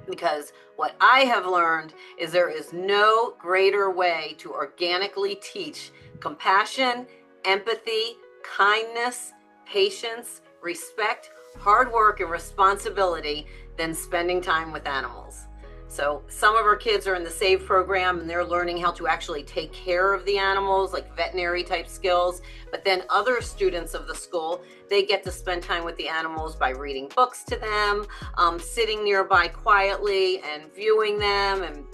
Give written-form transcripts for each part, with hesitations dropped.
Because what I have learned is there is no greater way to organically teach compassion, empathy, kindness, patience, respect, hard work, and responsibility than spending time with animals. So some of our kids are in the SAVE program and they're learning how to actually take care of the animals, like veterinary type skills. But then other students of the school, they get to spend time with the animals by reading books to them, sitting nearby quietly and viewing them and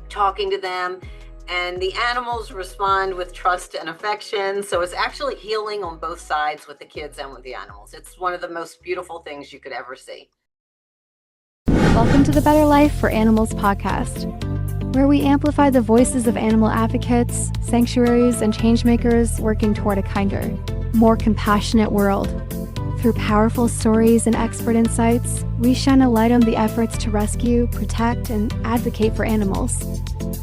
talking to them. And the animals respond with trust and affection. So it's actually healing on both sides with the kids and with the animals. It's one of the most beautiful things you could ever see. Welcome to the Better Life for Animals podcast, where we amplify the voices of animal advocates, sanctuaries, and changemakers working toward a kinder, more compassionate world. Through powerful stories and expert insights, we shine a light on the efforts to rescue, protect, and advocate for animals.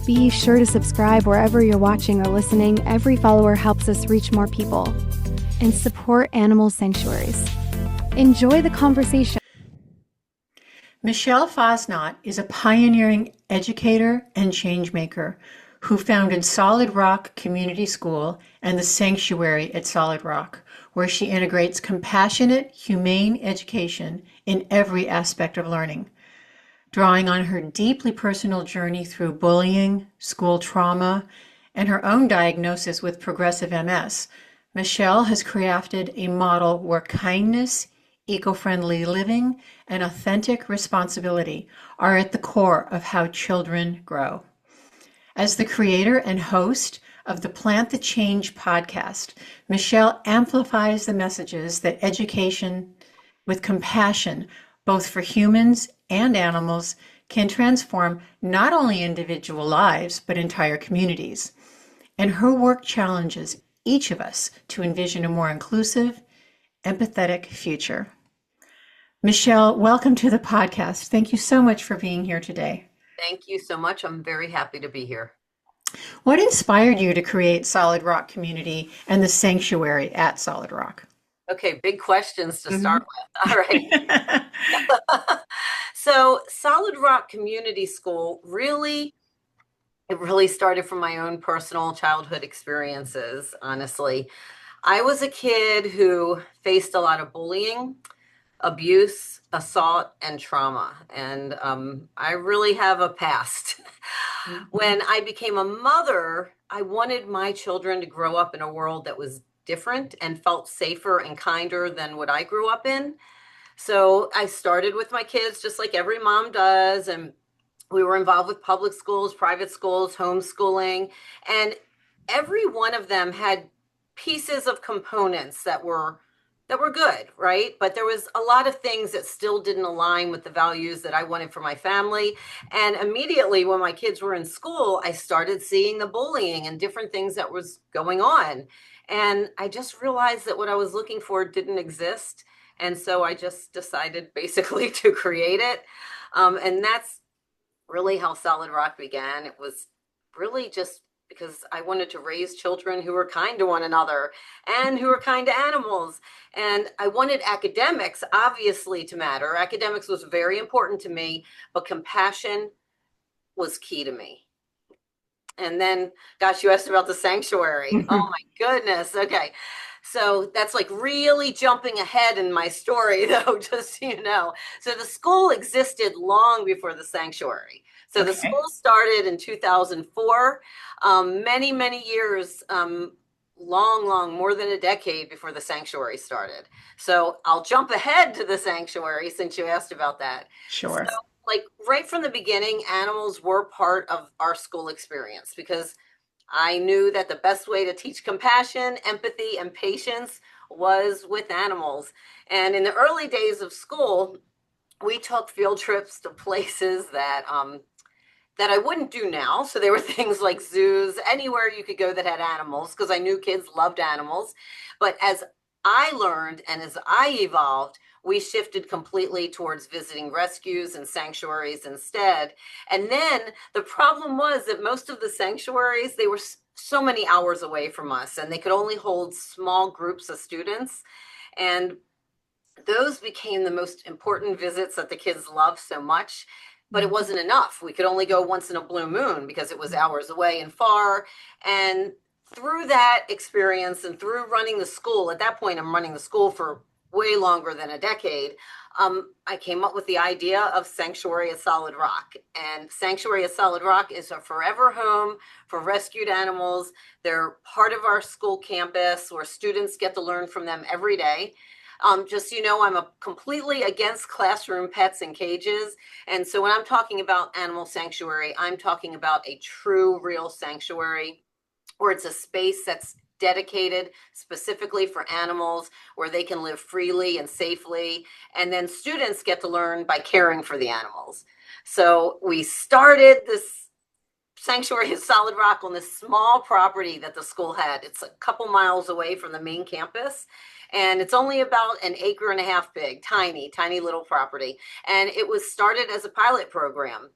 Be sure to subscribe wherever you're watching or listening. Every follower helps us reach more people and support animal sanctuaries. Enjoy the conversation. Michele Fasnacht is a pioneering educator and changemaker who founded Solid Rock Community School and the Sanctuary at Solid Rock, where she integrates compassionate, humane education in every aspect of learning. Drawing on her deeply personal journey through bullying, school trauma, and her own diagnosis with progressive MS, Michele has crafted a model where kindness, eco-friendly living, and authentic responsibility are at the core of how children grow. As the creator and host of the Plant the Change podcast, Michele amplifies the messages that education with compassion, both for humans and animals, can transform not only individual lives, but entire communities. And her work challenges each of us to envision a more inclusive, empathetic future. Michele, welcome to the podcast. Thank you so much for being here today. Thank you so much. I'm very happy to be here. What inspired you to create Solid Rock Community and the Sanctuary at Solid Rock? Okay, big questions to start with. All right. So Solid Rock Community School it really started from my own personal childhood experiences, honestly. I was a kid who faced a lot of bullying, abuse, assault, and trauma. And I really have a past. When I became a mother, I wanted my children to grow up in a world that was different and felt safer and kinder than what I grew up in. So I started with my kids, just like every mom does. And we were involved with public schools, private schools, homeschooling. And every one of them had pieces of components that were good, right? But there was a lot of things that still didn't align with the values that I wanted for my family. And immediately when my kids were in school, I started seeing the bullying and different things that was going on. And I just realized that what I was looking for didn't exist. And so I just decided basically to create it. And that's really how Solid Rock began. It was really just because I wanted to raise children who were kind to one another and who were kind to animals. And I wanted academics, obviously, to matter. Academics was very important to me, but compassion was key to me. And then, gosh, you asked about the sanctuary. Oh my goodness. Okay. So that's like really jumping ahead in my story, though, just so you know. So the school existed long before the sanctuary. So the school started in 2004, many, many years, long, more than a decade before the sanctuary started. So I'll jump ahead to the sanctuary since you asked about that. Sure. So, like right from the beginning, animals were part of our school experience because I knew that the best way to teach compassion, empathy, and patience was with animals. And in the early days of school, we took field trips to places that I wouldn't do now. So there were things like zoos, anywhere you could go that had animals, because I knew kids loved animals. But as I learned and as I evolved, we shifted completely towards visiting rescues and sanctuaries instead. And then the problem was that most of the sanctuaries, they were so many hours away from us, and they could only hold small groups of students. And those became the most important visits that the kids loved so much. but it wasn't enough. We could only go once in a blue moon because it was hours away and far. And through that experience and through running the school, at that point, I'm running the school for way longer than a decade. I came up with the idea of Sanctuary at Solid Rock. And Sanctuary at Solid Rock is a forever home for rescued animals. They're part of our school campus where students get to learn from them every day. Just so you know, I'm completely against classroom pets in cages. And so when I'm talking about animal sanctuary, I'm talking about a true, real sanctuary where it's a space that's dedicated specifically for animals, where they can live freely and safely. And then students get to learn by caring for the animals. So we started this Sanctuary at Solid Rock on this small property that the school had. It's a couple miles away from the main campus. And it's only about an acre and a half big, tiny, tiny little property. And it was started as a pilot program.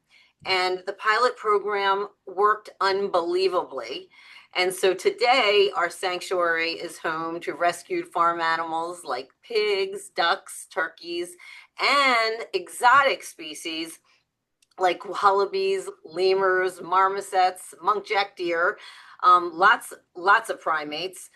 And the pilot program worked unbelievably. And so today, our sanctuary is home to rescued farm animals like pigs, ducks, turkeys, and exotic species like wallabies, lemurs, marmosets, munkjack deer, lots of primates.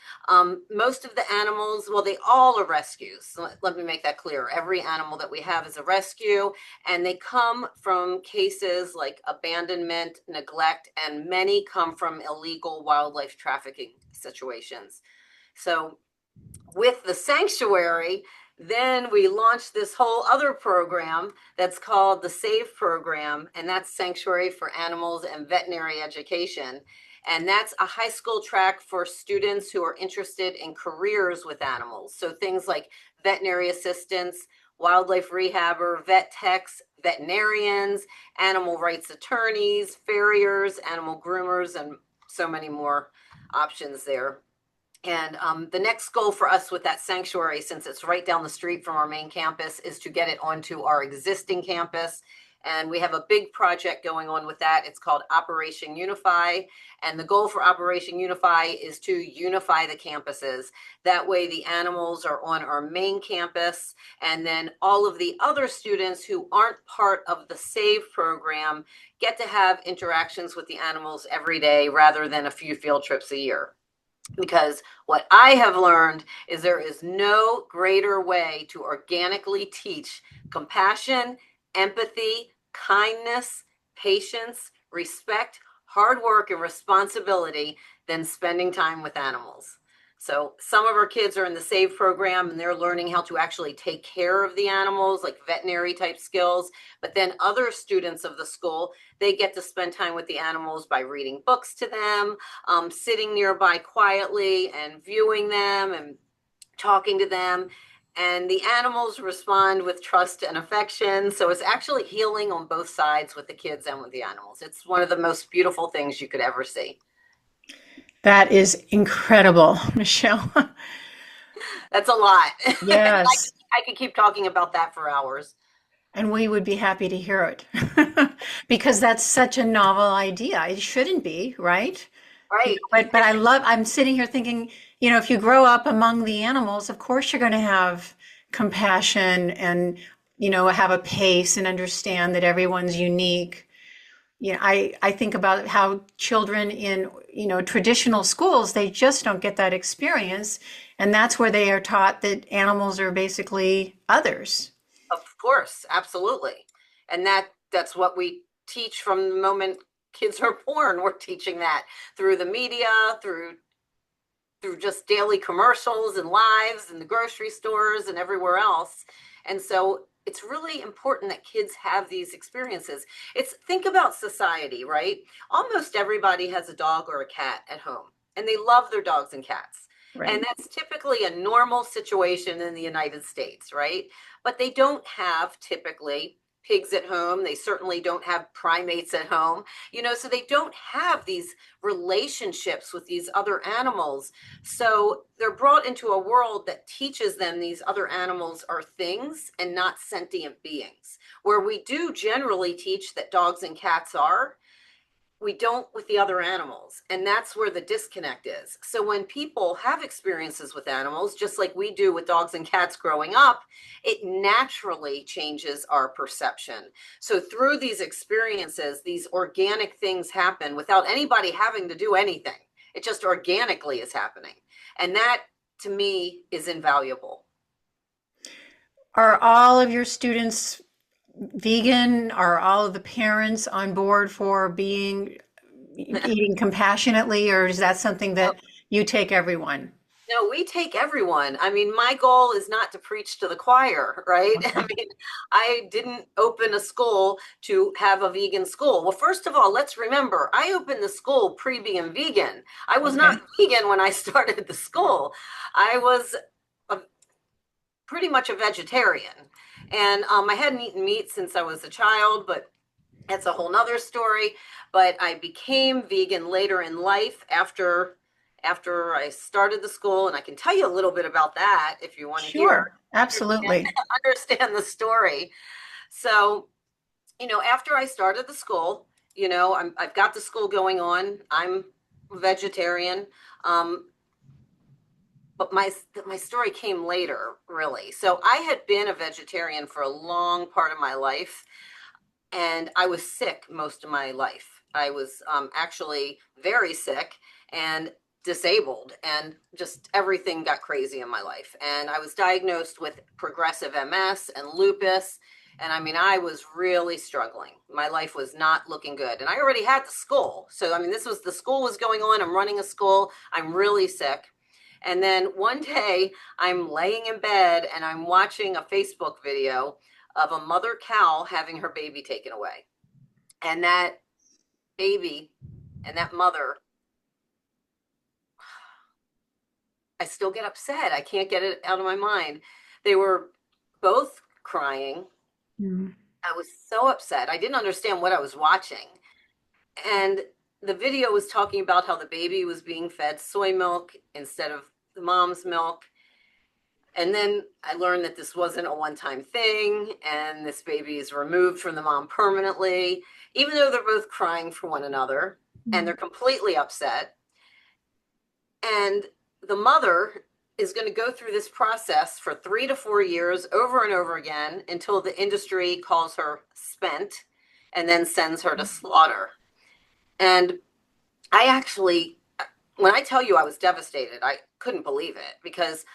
Most of the animals, well, they all are rescues. So let me make that clear. Every animal that we have is a rescue, and they come from cases like abandonment, neglect, and many come from illegal wildlife trafficking situations. So with the sanctuary, then we launched this whole other program that's called the SAVE program, and that's Sanctuary for Animals and Veterinary Education. And that's a high school track for students who are interested in careers with animals. So things like veterinary assistants, wildlife rehabber, vet techs, veterinarians, animal rights attorneys, farriers, animal groomers, and so many more options there. And the next goal for us with that sanctuary, since it's right down the street from our main campus, is to get it onto our existing campus. And we have a big project going on with that. It's called Operation Unify. And the goal for Operation Unify is to unify the campuses. That way the animals are on our main campus. And then all of the other students who aren't part of the SAVE program get to have interactions with the animals every day rather than a few field trips a year. Because what I have learned is there is no greater way to organically teach compassion, empathy, kindness, patience, respect, hard work, and responsibility than spending time with animals. So some of our kids are in the SAVE program and they're learning how to actually take care of the animals, like veterinary type skills. But then other students of the school, they get to spend time with the animals by reading books to them, sitting nearby quietly and viewing them and talking to them. And the animals respond with trust and affection. So it's actually healing on both sides with the kids and with the animals. It's one of the most beautiful things you could ever see. That is incredible, Michele. That's a lot. Yes. I could keep talking about that for hours. And we would be happy to hear it because that's such a novel idea. It shouldn't be, right? Right. But I'm sitting here thinking, if you grow up among the animals, of course you're going to have compassion and, have a pace and understand that everyone's unique. I think about how children in, traditional schools, they just don't get that experience. And that's where they are taught that animals are basically others. Of course, absolutely. And that's what we teach from the moment kids are born. We're teaching that through the media, through just daily commercials and lives in the grocery stores and everywhere else. And so it's really important that kids have these experiences. Think about society, right? Almost everybody has a dog or a cat at home, and they love their dogs and cats. Right. And that's typically a normal situation in the United States, right? But they don't have typically pigs at home. They certainly don't have primates at home, so they don't have these relationships with these other animals. So they're brought into a world that teaches them these other animals are things and not sentient beings, where we do generally teach that dogs and cats are. we don't with the other animals. And that's where the disconnect is. So when people have experiences with animals, just like we do with dogs and cats growing up, it naturally changes our perception. So through these experiences, these organic things happen without anybody having to do anything. It just organically is happening. And that to me is invaluable. Are all of your students vegan? Are all of the parents on board for being eating compassionately, or is that something that you take everyone? No, we take everyone. I mean, my goal is not to preach to the choir, right? I Okay. mean, I didn't open a school to have a vegan school. Well, first of all, let's remember, I opened the school pre-being vegan. I was not Okay. vegan when I started the school. I was a, pretty much a vegetarian. And I hadn't eaten meat since I was a child, but that's a whole nother story. But I became vegan later in life after I started the school, and I can tell you a little bit about that if you want to hear Sure. Absolutely. understand the story. So, after I started the school, I've got the school going on. I'm a vegetarian. Um, but my story came later, really. So I had been a vegetarian for a long part of my life, and I was sick most of my life. I was actually very sick and disabled, and just everything got crazy in my life. And I was diagnosed with progressive MS and lupus. And I mean, I was really struggling. My life was not looking good. And I already had the school. So, I mean, the school was going on. I'm running a school. I'm really sick. And then one day I'm laying in bed and I'm watching a Facebook video of a mother cow having her baby taken away. And that baby and that mother, I still get upset. I can't get it out of my mind. They were both crying. Mm. I was so upset. I didn't understand what I was watching. And the video was talking about how the baby was being fed soy milk instead of the mom's milk. And then I learned that this wasn't a one-time thing, and this baby is removed from the mom permanently, even though they're both crying for one another and they're completely upset. And the mother is going to go through this process for 3 to 4 years over and over again until the industry calls her spent and then sends her to slaughter. And I actually, when I tell you I was devastated, I couldn't believe it, because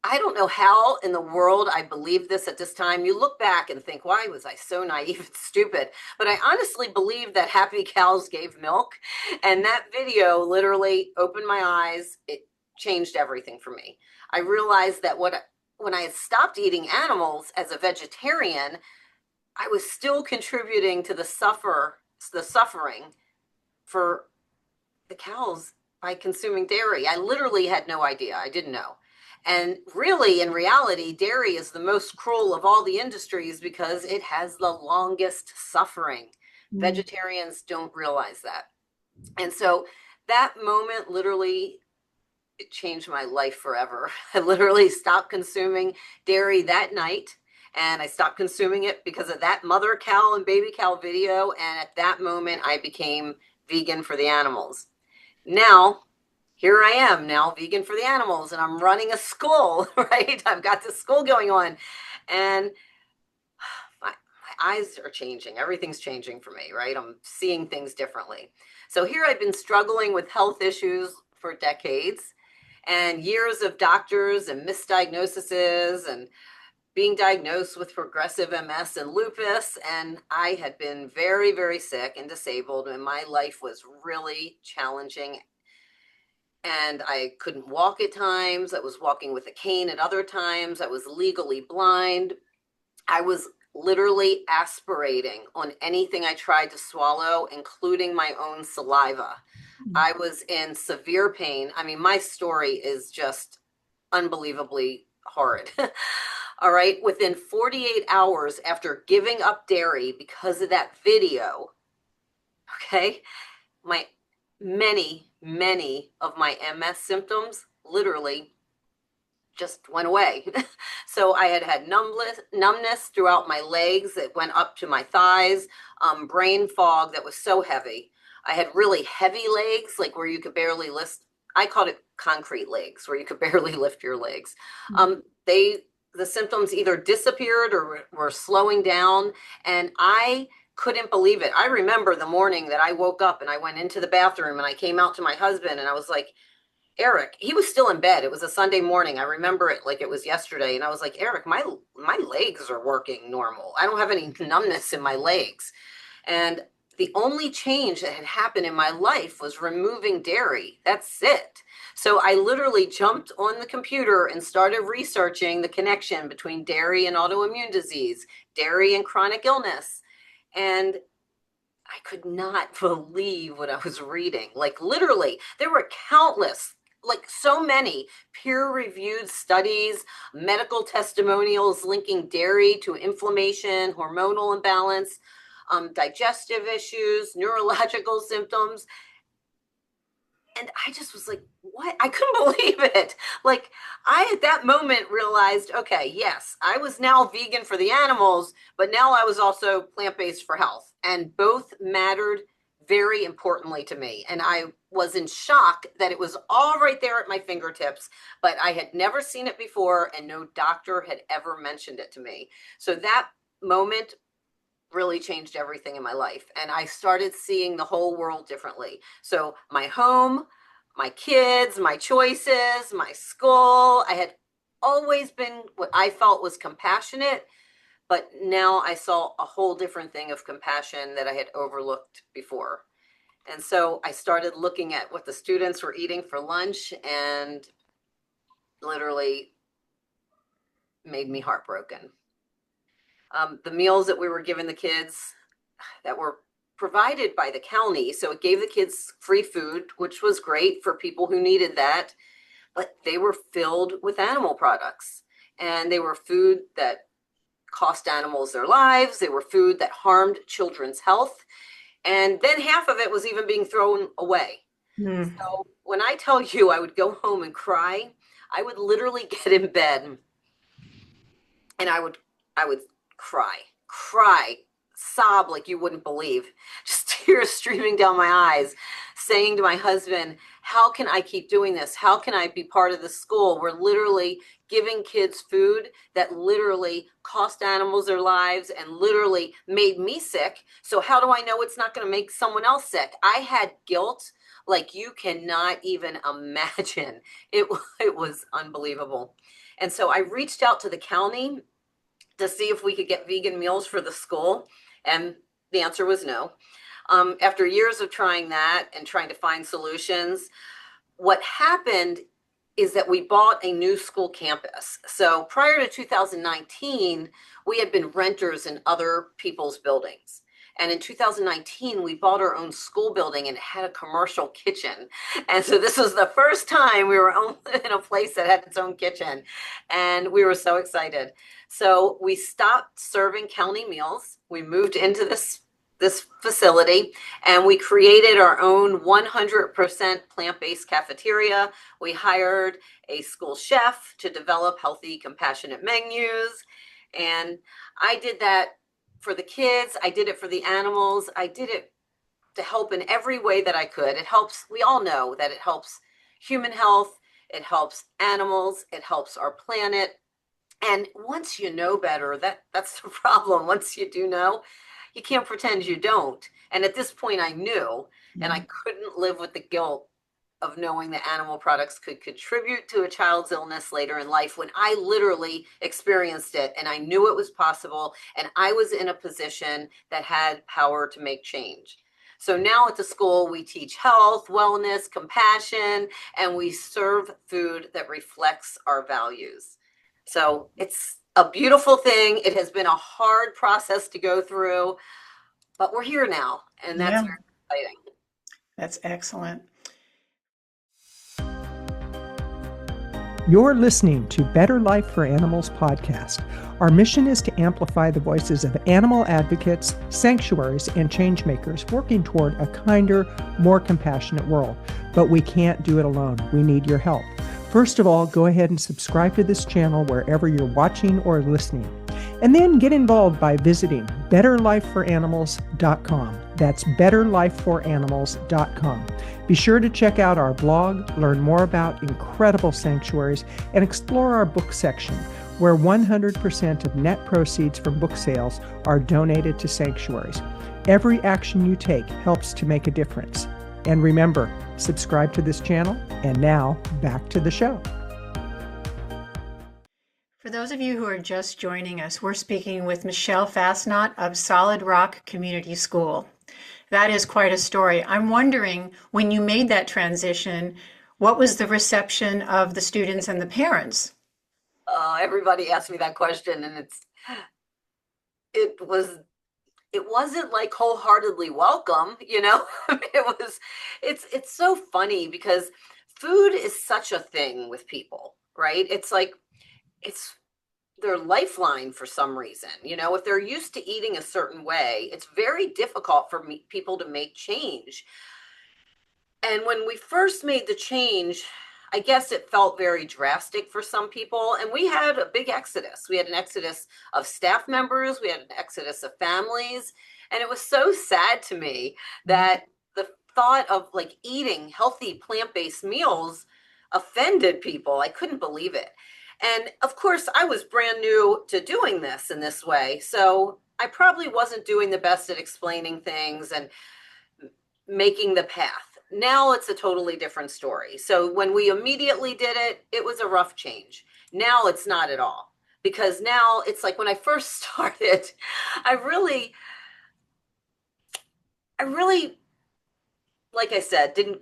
I don't know how in the world I believed this at this time. You look back and think, why was I so naive and stupid? But I honestly believe that happy cows gave milk. And that video literally opened my eyes. It changed everything for me. I realized that when I had stopped eating animals as a vegetarian, I was still contributing to the suffering for the cows by consuming dairy. I literally had no idea. I didn't know. And really, in reality, dairy is the most cruel of all the industries because it has the longest suffering. Mm. Vegetarians don't realize that. And so that moment literally, it changed my life forever. I literally stopped consuming dairy that night. And I stopped consuming it because of that mother cow and baby cow video. And at that moment, I became vegan for the animals. Now, here I am now, vegan for the animals, and I'm running a school, right? I've got this school going on, and my eyes are changing. Everything's changing for me, right? I'm seeing things differently. So here I've been struggling with health issues for decades, and years of doctors and misdiagnoses and being diagnosed with progressive MS and lupus. And I had been very, very sick and disabled, and my life was really challenging, and I couldn't walk at times. I was walking with a cane at other times. I was legally blind. I was literally aspirating on anything I tried to swallow, including my own saliva. I was in severe pain. I mean, my story is just unbelievably horrid. All right. Within 48 hours after giving up dairy because of that video, okay, my many of my MS symptoms literally just went away. So I had numbness throughout my legs. It went up to my thighs, brain fog that was so heavy. I had really heavy legs, like where you could barely lift. I called it concrete legs, where you could barely lift your legs. The symptoms either disappeared or were slowing down, and I couldn't believe it. I remember the morning that I woke up and I went into the bathroom and I came out to my husband and I was like, Eric, he was still in bed. It was a Sunday morning. I remember it like it was yesterday. And I was like, Eric, my legs are working normal. I don't have any numbness in my legs. And the only change that had happened in my life was removing dairy. That's it. So I literally jumped on the computer and started researching the connection between dairy and autoimmune disease, dairy and chronic illness. And I could not believe what I was reading. Like literally, there were countless, like so many peer-reviewed studies, medical testimonials linking dairy to inflammation, hormonal imbalance, digestive issues, neurological symptoms. And I just was like, what? I couldn't believe it. Like I, at that moment, realized, okay, yes, I was now vegan for the animals, but now I was also plant-based for health. And both mattered very importantly to me. And I was in shock that it was all right there at my fingertips, but I had never seen it before and no doctor had ever mentioned it to me. So that moment really changed everything in my life. And I started seeing the whole world differently. So my home, my kids, my choices, my school, I had always been what I felt was compassionate, but now I saw a whole different thing of compassion that I had overlooked before. And so I started looking at what the students were eating for lunch and literally made me heartbroken. The meals that we were giving the kids that were provided by the county. So it gave the kids free food, which was great for people who needed that, but they were filled with animal products and they were food that cost animals their lives. They were food that harmed children's health. And then half of it was even being thrown away. So when I tell you I would go home and cry, I would literally get in bed and I would cry, sob like you wouldn't believe, just tears streaming down my eyes, saying to my husband, how can I keep doing this? How can I be part of the school? We're literally giving kids food that literally cost animals their lives and literally made me sick. So how do I know it's not going to make someone else sick? I had guilt like you cannot even imagine. It was unbelievable. And so I reached out to the county to see if we could get vegan meals for the school. And the answer was no. After years of trying that and trying to find solutions, what happened is that we bought a new school campus. So prior to 2019, we had been renters in other people's buildings. And in 2019, we bought our own school building and it had a commercial kitchen. And so this was the first time we were in a place that had its own kitchen. And we were so excited. So we stopped serving county meals. We moved into this facility and we created our own 100% plant-based cafeteria. We hired a school chef to develop healthy, compassionate menus. And I did that for the kids. I did it for the animals. I did it to help in every way that I could. It helps. We all know that it helps human health. It helps animals. It helps our planet. And once you know better, that's the problem. Once you do know, you can't pretend you don't. And at this point I knew, and I couldn't live with the guilt of knowing that animal products could contribute to a child's illness later in life when I literally experienced it and I knew it was possible and I was in a position that had power to make change. So now at the school, we teach health, wellness, compassion, and we serve food that reflects our values. So it's a beautiful thing. It has been a hard process to go through, but we're here now, and that's very exciting. That's excellent. You're listening to Better Life for Animals podcast. Our mission is to amplify the voices of animal advocates, sanctuaries, and change makers working toward a kinder, more compassionate world. But we can't do it alone. We need your help. First of all, go ahead and subscribe to this channel wherever you're watching or listening. And then get involved by visiting betterlifeforanimals.com. That's betterlifeforanimals.com. Be sure to check out our blog, learn more about incredible sanctuaries, and explore our book section, where 100% of net proceeds from book sales are donated to sanctuaries. Every action you take helps to make a difference. And remember, subscribe to this channel. And now, back to the show. For those of you who are just joining us, we're speaking with Michele Fasnacht of Solid Rock Community School. That is quite a story. I'm wondering, when you made that transition, what was the reception of the students and the parents? Everybody asked me that question, and it wasn't like wholeheartedly welcome, it's so funny because food is such a thing with people, right? It's like, it's their lifeline for some reason. If they're used to eating a certain way, it's very difficult for people to make change. And when we first made the change, I guess it felt very drastic for some people. And we had a big exodus. We had an exodus of staff members. We had an exodus of families. And it was so sad to me that the thought of like eating healthy plant-based meals offended people. I couldn't believe it. And of course, I was brand new to doing this in this way. So I probably wasn't doing the best at explaining things and making the path. Now it's a totally different story. So when we immediately did it, it was a rough change. Now it's not at all, because now it's like when I first started, I really, like I said, didn't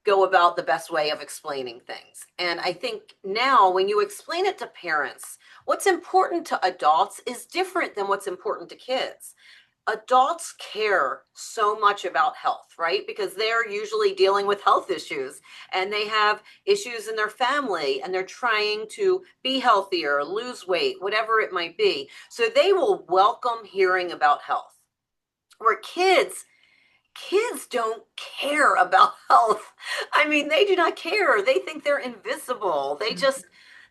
go about the best way of explaining things. And I think now when you explain it to parents, what's important to adults is different than what's important to kids. Adults care so much about health, right? Because they're usually dealing with health issues and they have issues in their family and they're trying to be healthier, lose weight, whatever it might be. So they will welcome hearing about health. Where kids don't care about health. I mean, they do not care. They think they're invisible.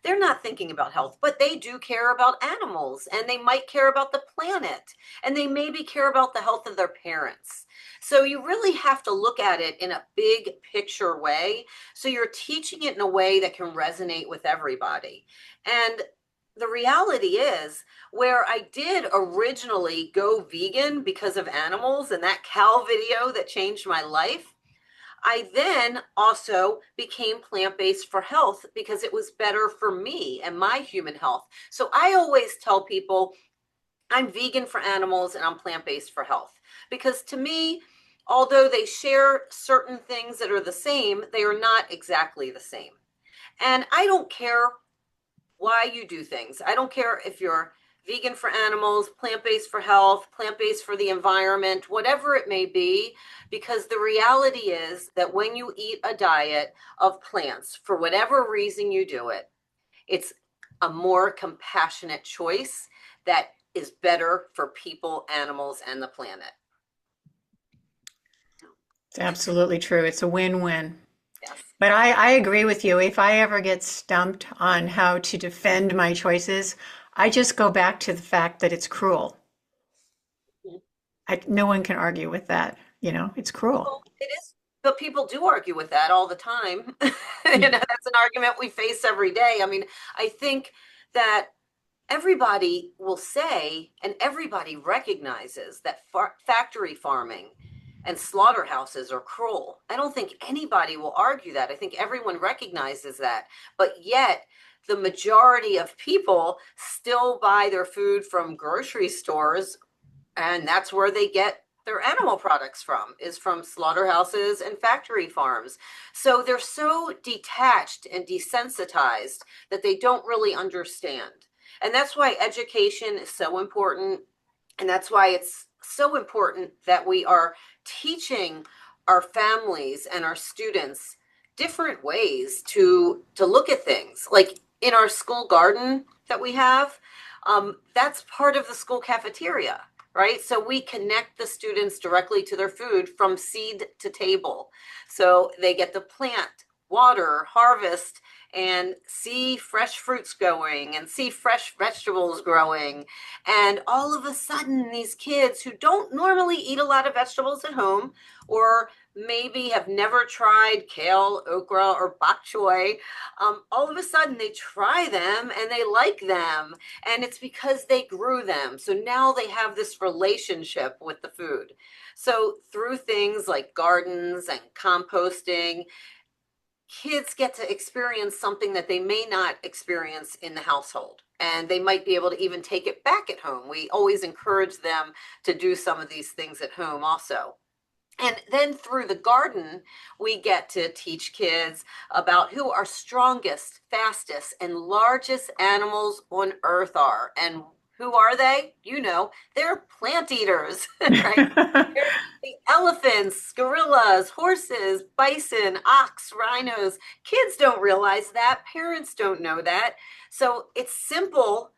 They're not thinking about health, but they do care about animals, and they might care about the planet, and they maybe care about the health of their parents. So you really have to look at it in a big picture way. So you're teaching it in a way that can resonate with everybody. And the reality is, where I did originally go vegan because of animals and that cow video that changed my life, I then also became plant-based for health because it was better for me and my human health. So I always tell people I'm vegan for animals and I'm plant-based for health, because to me, although they share certain things that are the same, they are not exactly the same. And I don't care why you do things. I don't care if you're vegan for animals, plant-based for health, plant-based for the environment, whatever it may be, because the reality is that when you eat a diet of plants, for whatever reason you do it, it's a more compassionate choice that is better for people, animals, and the planet. It's absolutely true. It's a win-win. Yes. But I agree with you. If I ever get stumped on how to defend my choices, I just go back to the fact that it's cruel. No one can argue with that. It's cruel. Well, it is, but people do argue with that all the time. That's an argument we face every day. I mean, I think that everybody will say, and everybody recognizes that factory farming and slaughterhouses are cruel. I don't think anybody will argue that. I think everyone recognizes that. But yet, the majority of people still buy their food from grocery stores, and that's where they get their animal products from, is from slaughterhouses and factory farms. So they're so detached and desensitized that they don't really understand. And that's why education is so important. And that's why it's so important that we are teaching our families and our students different ways to look at things. Like in our school garden that we have, that's part of the school cafeteria, right? So we connect the students directly to their food from seed to table. So they get the plant water, harvest, and see fresh fruits growing and see fresh vegetables growing. And all of a sudden, these kids who don't normally eat a lot of vegetables at home, or maybe have never tried kale, okra, or bok choy, all of a sudden they try them and they like them. And it's because they grew them. So now they have this relationship with the food. So through things like gardens and composting, kids get to experience something that they may not experience in the household. And they might be able to even take it back at home. We always encourage them to do some of these things at home also. And then through the garden, we get to teach kids about who our strongest, fastest, and largest animals on earth are. And who are they? You know, they're plant eaters, right? They're the elephants, gorillas, horses, bison, ox, rhinos. Kids don't realize that. Parents don't know that. So it's simple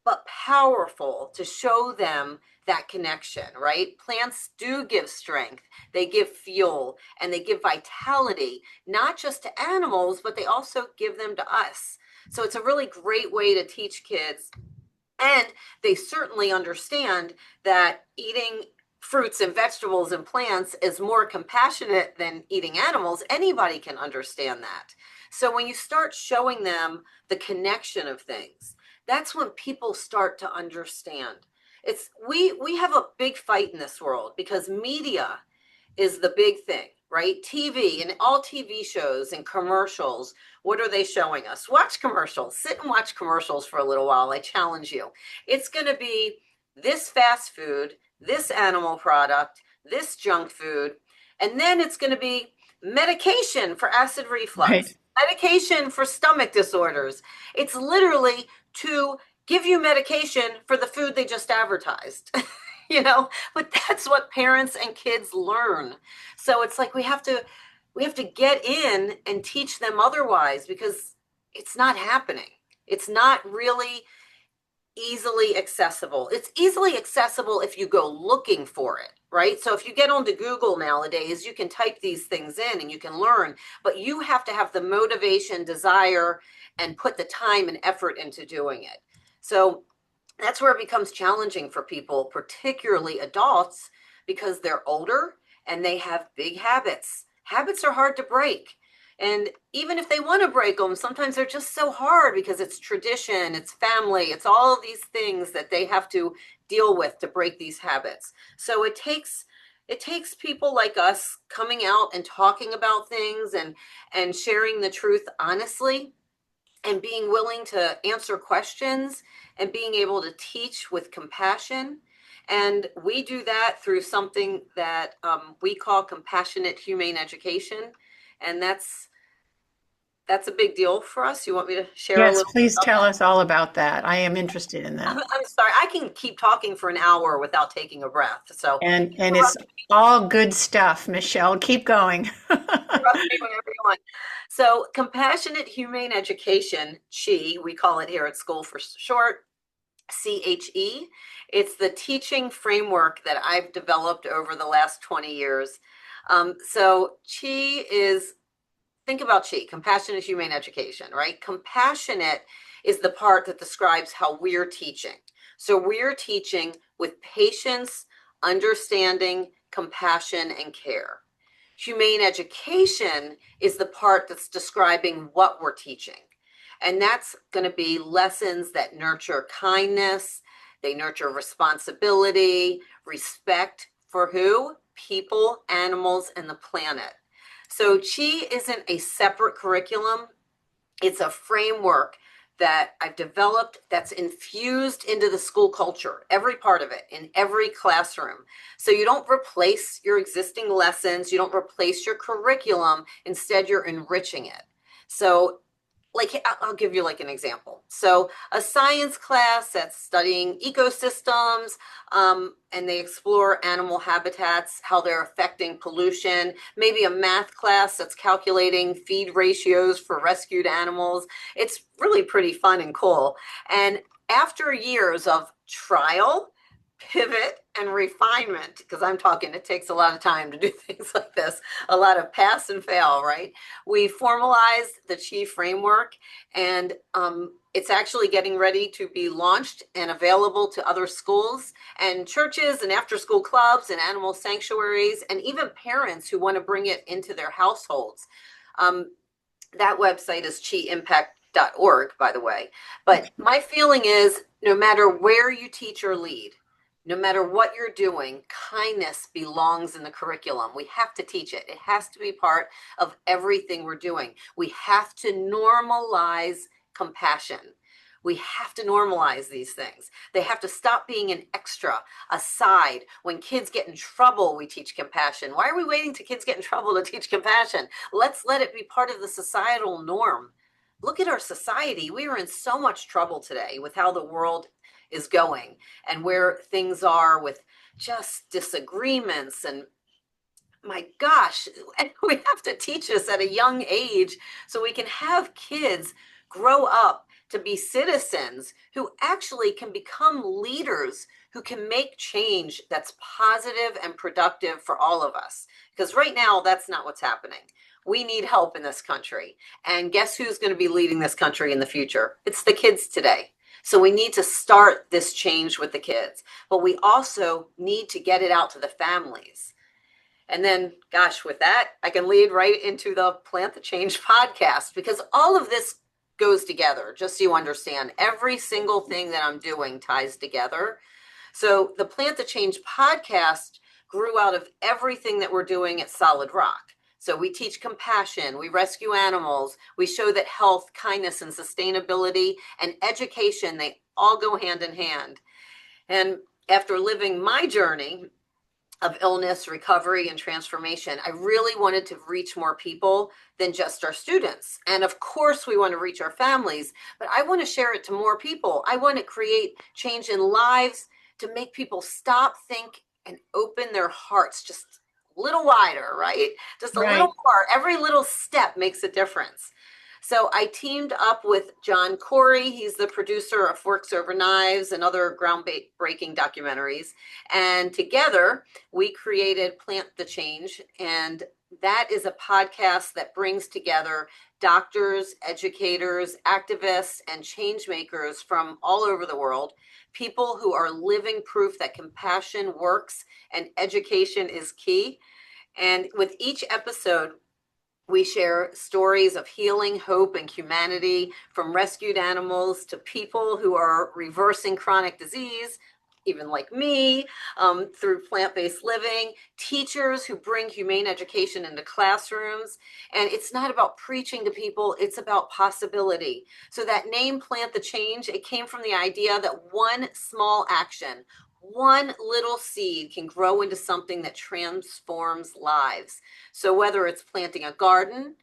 but powerful to show them that connection, right? Plants do give strength, they give fuel, and they give vitality, not just to animals, but they also give them to us. So it's a really great way to teach kids. And they certainly understand that eating fruits and vegetables and plants is more compassionate than eating animals. Anybody can understand that. So when you start showing them the connection of things, that's when people start to understand. It's we have a big fight in this world because media is the big thing, right? TV and all TV shows and commercials. What are they showing us? Watch commercials. Sit and watch commercials for a little while. I challenge you. It's going to be this fast food, this animal product, this junk food, and then it's going to be medication for acid reflux, Right. medication for stomach disorders. It's literally to give you medication for the food they just advertised. But that's what parents and kids learn. So it's like we have to get in and teach them otherwise, because it's not happening. It's not really easily accessible. It's easily accessible if you go looking for it, right? So if you get onto Google nowadays, you can type these things in and you can learn, but you have to have the motivation, desire, and put the time and effort into doing it. So that's where it becomes challenging for people, particularly adults, because they're older and they have big habits. Habits are hard to break. And even if they want to break them, sometimes they're just so hard because it's tradition, it's family, it's all of these things that they have to deal with to break these habits. So it takes people like us coming out and talking about things and sharing the truth honestly, and being willing to answer questions and being able to teach with compassion. And we do that through something that we call Compassionate Humane Education. And that's a big deal for us. You want me to share a Yes, little bit please about tell that? us all about that. I am interested in that. I'm sorry, I can keep talking for an hour without taking a breath. So And it's all good stuff, Michelle. Keep going. interrupt me whenever you want. So Compassionate Humane Education, CHE, we call it here at school for short, CHE. It's the teaching framework that I've developed over the last 20 years. So CHE is, think about CHE, Compassionate Humane Education, right? Compassionate is the part that describes how we're teaching. So we're teaching with patience, understanding, compassion, and care. Humane education is the part that's describing what we're teaching. And that's going to be lessons that nurture kindness, they nurture responsibility, respect for who? People, animals, and the planet. So CHE isn't a separate curriculum. It's a framework that I've developed that's infused into the school culture, every part of it, in every classroom. So you don't replace your existing lessons, you don't replace your curriculum, instead you're enriching it. So like, I'll give you like an example. So a science class that's studying ecosystems, and they explore animal habitats, how they're affecting pollution. Maybe a math class that's calculating feed ratios for rescued animals. It's really pretty fun and cool. And after years of trial, pivot, and refinement, because I'm talking, it takes a lot of time to do things like this, a lot of pass and fail, right? We formalized the Chi framework, and it's actually getting ready to be launched and available to other schools and churches and after-school clubs and animal sanctuaries, and even parents who want to bring it into their households. That website is chiimpact.org, by the way. But my feeling is, no matter where you teach or lead, no matter what you're doing, kindness belongs in the curriculum. We have to teach it. It has to be part of everything we're doing. We have to normalize compassion. We have to normalize these things. They have to stop being an extra, a side. When kids get in trouble, we teach compassion. Why are we waiting till kids get in trouble to teach compassion? Let's let it be part of the societal norm. Look at our society. We are in so much trouble today with how the world is going and where things are with just disagreements. And my gosh, we have to teach this at a young age so we can have kids grow up to be citizens who actually can become leaders who can make change that's positive and productive for all of us. Because right now, that's not what's happening. We need help in this country. And guess who's going to be leading this country in the future? It's the kids today. So we need to start this change with the kids, but we also need to get it out to the families. And then, gosh, with that, I can lead right into the Plant the Change podcast, because all of this goes together, just so you understand. Every single thing that I'm doing ties together. So the Plant the Change podcast grew out of everything that we're doing at Solid Rock. So we teach compassion, we rescue animals, we show that health, kindness, and sustainability and education, they all go hand in hand. And after living my journey of illness, recovery, and transformation, I really wanted to reach more people than just our students. And of course, we want to reach our families, but I want to share it to more people. I want to create change in lives to make people stop, think, and open their hearts just a little wider, right? Just a little more. Every little step makes a difference. So I teamed up with John Corey. He's the producer of Forks Over Knives and other groundbreaking documentaries. And together we created Plant the Change. And that is a podcast that brings together doctors, educators, activists, and change makers from all over the world, people who are living proof that compassion works and education is key. And with each episode, we share stories of healing, hope, and humanity, from rescued animals to people who are reversing chronic disease, even like me, through plant-based living, teachers who bring humane education into classrooms. And it's not about preaching to people, it's about possibility. So that name, Plant the Change, it came from the idea that one small action, one little seed can grow into something that transforms lives. So whether it's planting a garden,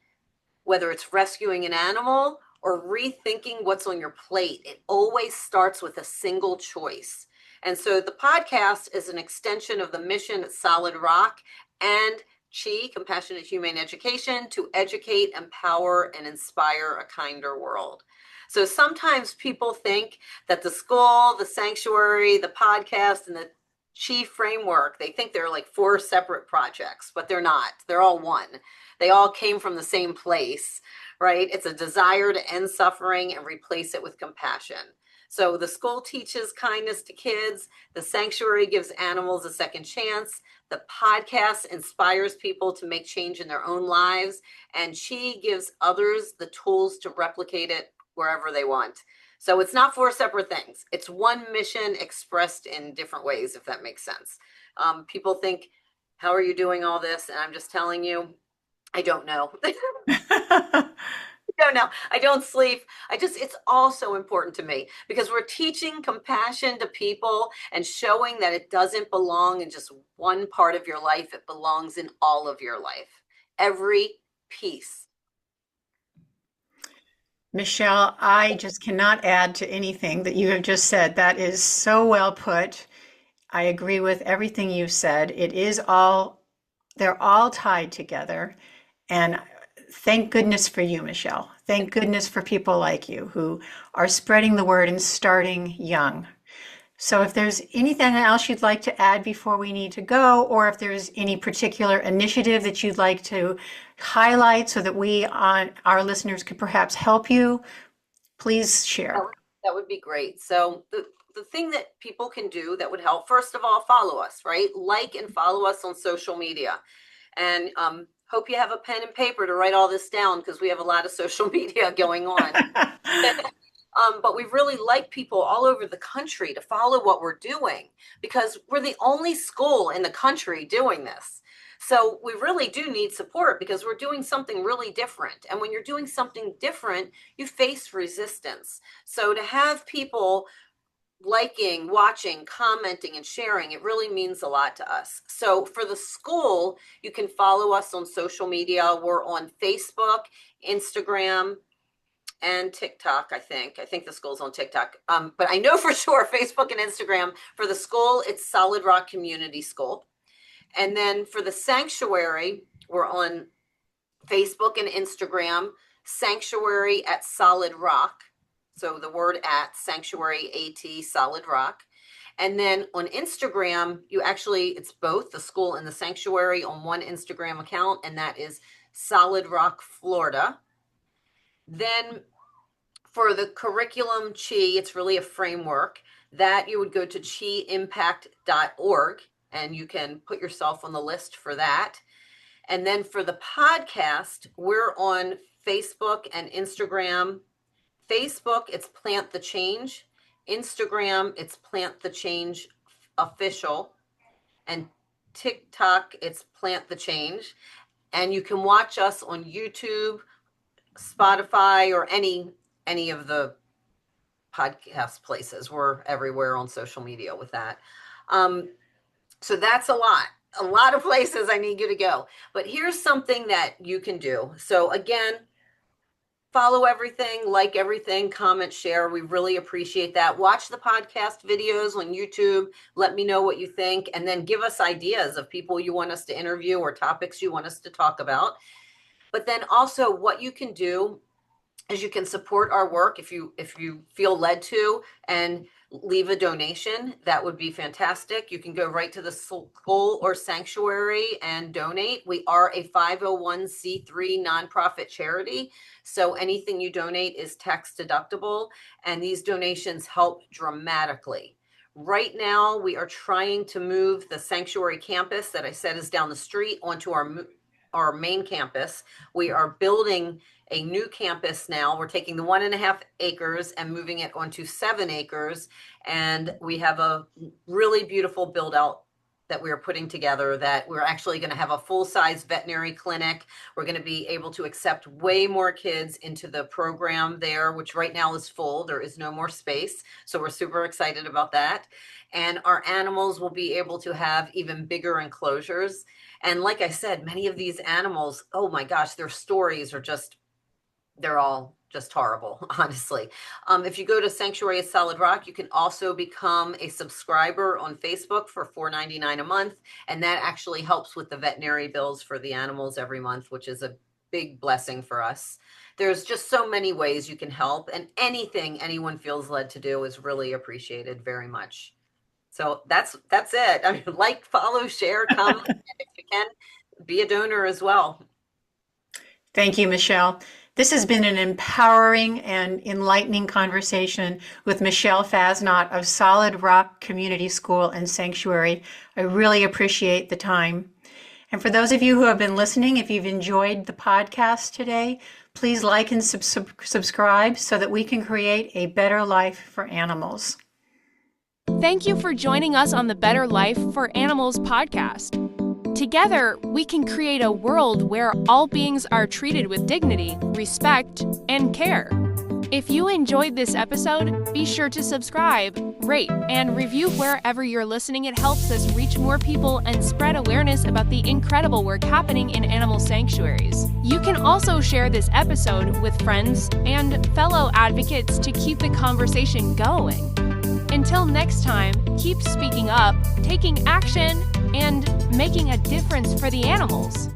whether it's rescuing an animal, or rethinking what's on your plate, it always starts with a single choice. And so the podcast is an extension of the mission at Solid Rock and Chi, Compassionate Humane Education, to educate, empower, and inspire a kinder world. So sometimes people think that the school, the sanctuary, the podcast, and the Chi framework, they think they're like 4 separate projects, but they're not. They're all one. They all came from the same place, right? It's a desire to end suffering and replace it with compassion. So the school teaches kindness to kids. The sanctuary gives animals a second chance. The podcast inspires people to make change in their own lives. And Chi gives others the tools to replicate it wherever they want. So it's not 4 separate things. It's one mission expressed in different ways, if that makes sense. People think, how are you doing all this? And I'm just telling you, I don't know. I don't know. I don't sleep. It's all so important to me, because we're teaching compassion to people and showing that it doesn't belong in just one part of your life. It belongs in all of your life, every piece. Michele, I just cannot add to anything that you have just said. That is so well put. I agree with everything you've said. They're all tied together. And thank goodness for you, Michele. Thank goodness for people like you who are spreading the word and starting young. So if there's anything else you'd like to add before we need to go, or if there's any particular initiative that you'd like to highlight so that our listeners could perhaps help you, please share. That would be great. So the thing that people can do that would help, first of all, follow us, right? Like and follow us on social media. And hope you have a pen and paper to write all this down, because we have a lot of social media going on. But we really like people all over the country to follow what we're doing, because we're the only school in the country doing this. So we really do need support, because we're doing something really different. And when you're doing something different, you face resistance. So to have people liking, watching, commenting, and sharing, it really means a lot to us. So for the school, you can follow us on social media. We're on Facebook, Instagram, and TikTok, I think. I think the school's on TikTok. But I know for sure Facebook and Instagram. For the school, it's Solid Rock Community School. And then for the sanctuary, we're on Facebook and Instagram, Sanctuary at Solid Rock. So the word at, Sanctuary AT Solid Rock. And then on Instagram, it's both the school and the sanctuary on one Instagram account, and that is Solid Rock, Florida. Then for the curriculum CHI, it's really a framework that you would go to chiimpact.org, and you can put yourself on the list for that. And then for the podcast, we're on Facebook and Instagram. Facebook, it's Plant the Change. Instagram, it's Plant the Change Official. And TikTok, it's Plant the Change. And you can watch us on YouTube, Spotify, or any of the podcast places. We're everywhere on social media with that. So that's a lot of places I need you to go. But here's something that you can do. So again, follow everything, like everything, comment, share. We really appreciate that. Watch the podcast videos on YouTube. Let me know what you think, and then give us ideas of people you want us to interview or topics you want us to talk about. But then also what you can do is you can support our work if you feel led to, and leave a donation. That would be fantastic. You can go right to the school or sanctuary and donate. We are a 501c3 nonprofit charity, so anything you donate is tax deductible, and these donations help dramatically. Right now, we are trying to move the sanctuary campus that I said is down the street onto our main campus. We are building a new campus now. We're taking the 1.5 acres and moving it onto 7 acres. And we have a really beautiful build out that we are putting together, that we're actually going to have a full-size veterinary clinic. We're going to be able to accept way more kids into the program there, which right now is full. There is no more space. So we're super excited about that. And our animals will be able to have even bigger enclosures. And like I said, many of these animals, oh my gosh, their stories are they're all just horrible, honestly. If you go to Sanctuary at Solid Rock, you can also become a subscriber on Facebook for $4.99 a month. And that actually helps with the veterinary bills for the animals every month, which is a big blessing for us. There's just so many ways you can help, and anything anyone feels led to do is really appreciated very much. So that's it. I mean, like, follow, share, comment, and if you can, be a donor as well. Thank you, Michele. This has been an empowering and enlightening conversation with Michele Fasnacht of Solid Rock Community School and Sanctuary. I really appreciate the time. And for those of you who have been listening, if you've enjoyed the podcast today, please like and subscribe so that we can create a better life for animals. Thank you for joining us on the Better Life for Animals podcast. Together, we can create a world where all beings are treated with dignity, respect, and care. If you enjoyed this episode, be sure to subscribe, rate, and review wherever you're listening. It helps us reach more people and spread awareness about the incredible work happening in animal sanctuaries. You can also share this episode with friends and fellow advocates to keep the conversation going. Until next time, keep speaking up, taking action, and making a difference for the animals.